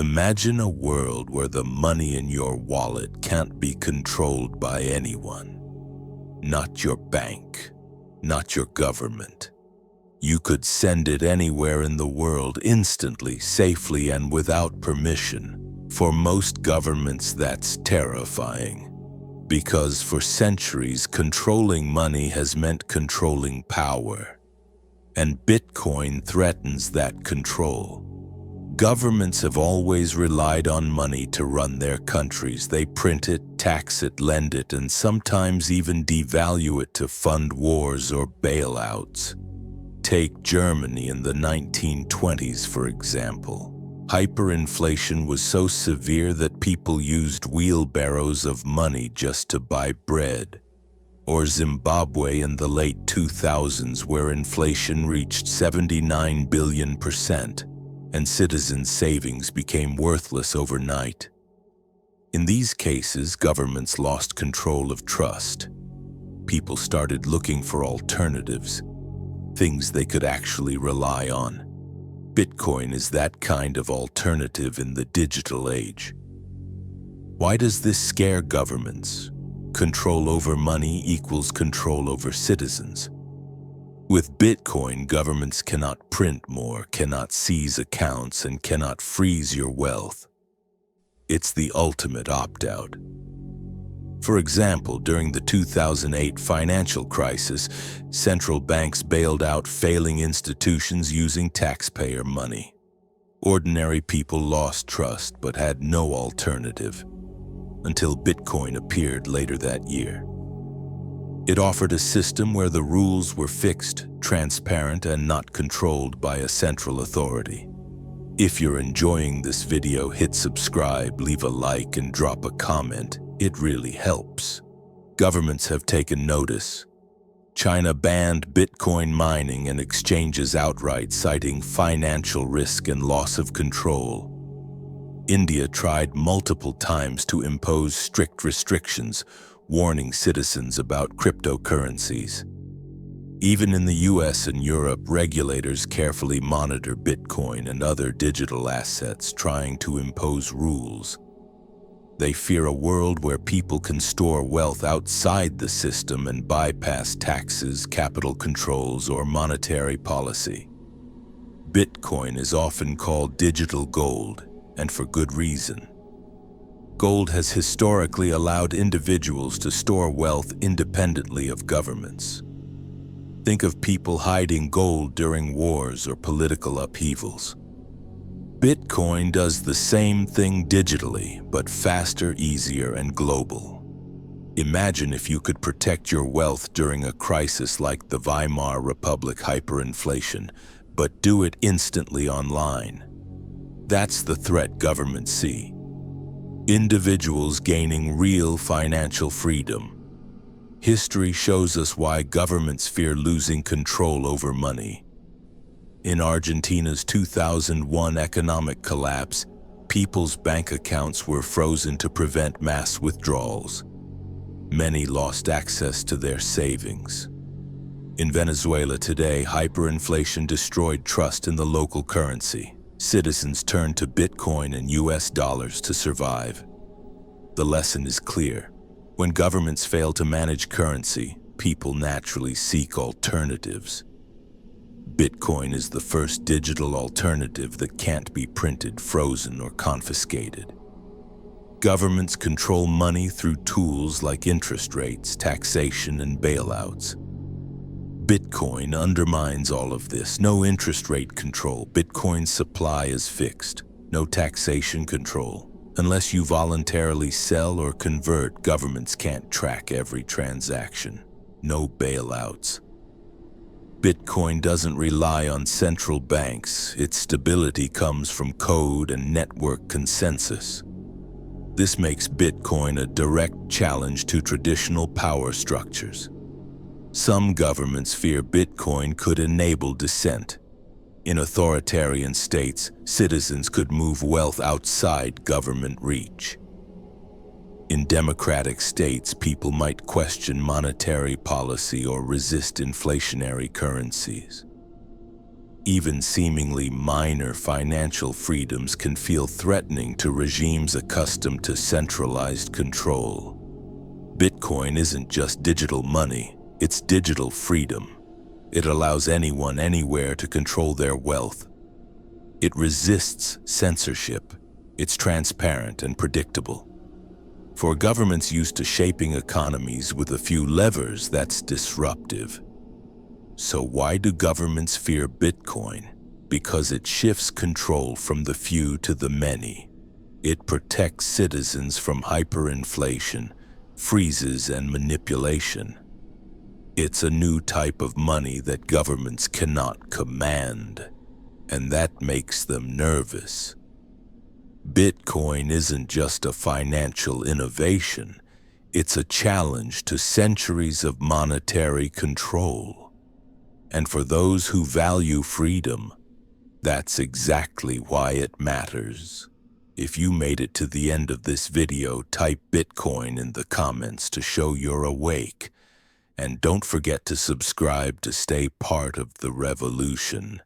Imagine a world where the money in your wallet can't be controlled by anyone. Not your bank, not your government. You could send it anywhere in the world instantly, safely, and without permission. For most governments, that's terrifying. Because for centuries, controlling money has meant controlling power. And Bitcoin threatens that control. Governments have always relied on money to run their countries. They print it, tax it, lend it, and sometimes even devalue it to fund wars or bailouts. Take Germany in the 1920s, for example. Hyperinflation was so severe that people used wheelbarrows of money just to buy bread. Or Zimbabwe in the late 2000s, where inflation reached 79 billion%, and citizens' savings became worthless overnight. In these cases, governments lost control of trust. People started looking for alternatives, things they could actually rely on. Bitcoin is that kind of alternative in the digital age. Why does this scare governments? Control over money equals control over citizens. With Bitcoin, governments cannot print more, cannot seize accounts, and cannot freeze your wealth. It's the ultimate opt-out. For example, during the 2008 financial crisis, central banks bailed out failing institutions using taxpayer money. Ordinary people lost trust but had no alternative, until Bitcoin appeared later that year. It offered a system where the rules were fixed, transparent, and not controlled by a central authority. If you're enjoying this video, hit subscribe, leave a like, and drop a comment. It really helps. Governments have taken notice. China banned Bitcoin mining and exchanges outright, citing financial risk and loss of control. India tried multiple times to impose strict restrictions, warning citizens about cryptocurrencies. Even in the US and Europe, regulators carefully monitor Bitcoin and other digital assets, trying to impose rules. They fear a world where people can store wealth outside the system and bypass taxes, capital controls, or monetary policy. Bitcoin is often called digital gold, and for good reason. Gold has historically allowed individuals to store wealth independently of governments. Think of people hiding gold during wars or political upheavals. Bitcoin does the same thing digitally, but faster, easier, and global. Imagine if you could protect your wealth during a crisis like the Weimar Republic hyperinflation, but do it instantly online. That's the threat governments see. Individuals gaining real financial freedom. History shows us why governments fear losing control over money. In Argentina's 2001 economic collapse, people's bank accounts were frozen to prevent mass withdrawals. Many lost access to their savings. In Venezuela today, hyperinflation destroyed trust in the local currency. Citizens turned to Bitcoin and US dollars to survive. The lesson is clear. When governments fail to manage currency, people naturally seek alternatives. Bitcoin is the first digital alternative that can't be printed, frozen, or confiscated. Governments control money through tools like interest rates, taxation, and bailouts. Bitcoin undermines all of this. No interest rate control. Bitcoin's supply is fixed. No taxation control. Unless you voluntarily sell or convert, governments can't track every transaction. No bailouts. Bitcoin doesn't rely on central banks. Its stability comes from code and network consensus. This makes Bitcoin a direct challenge to traditional power structures. Some governments fear Bitcoin could enable dissent. In authoritarian states, citizens could move wealth outside government reach. In democratic states, people might question monetary policy or resist inflationary currencies. Even seemingly minor financial freedoms can feel threatening to regimes accustomed to centralized control. Bitcoin isn't just digital money, it's digital freedom. It allows anyone anywhere to control their wealth. It resists censorship. It's transparent and predictable. For governments used to shaping economies with a few levers, that's disruptive. So why do governments fear Bitcoin? Because it shifts control from the few to the many. It protects citizens from hyperinflation, freezes, and manipulation. It's a new type of money that governments cannot command, and that makes them nervous. Bitcoin isn't just a financial innovation, it's a challenge to centuries of monetary control. And for those who value freedom, that's exactly why it matters. If you made it to the end of this video, type Bitcoin in the comments to show you're awake. And don't forget to subscribe to stay part of the revolution.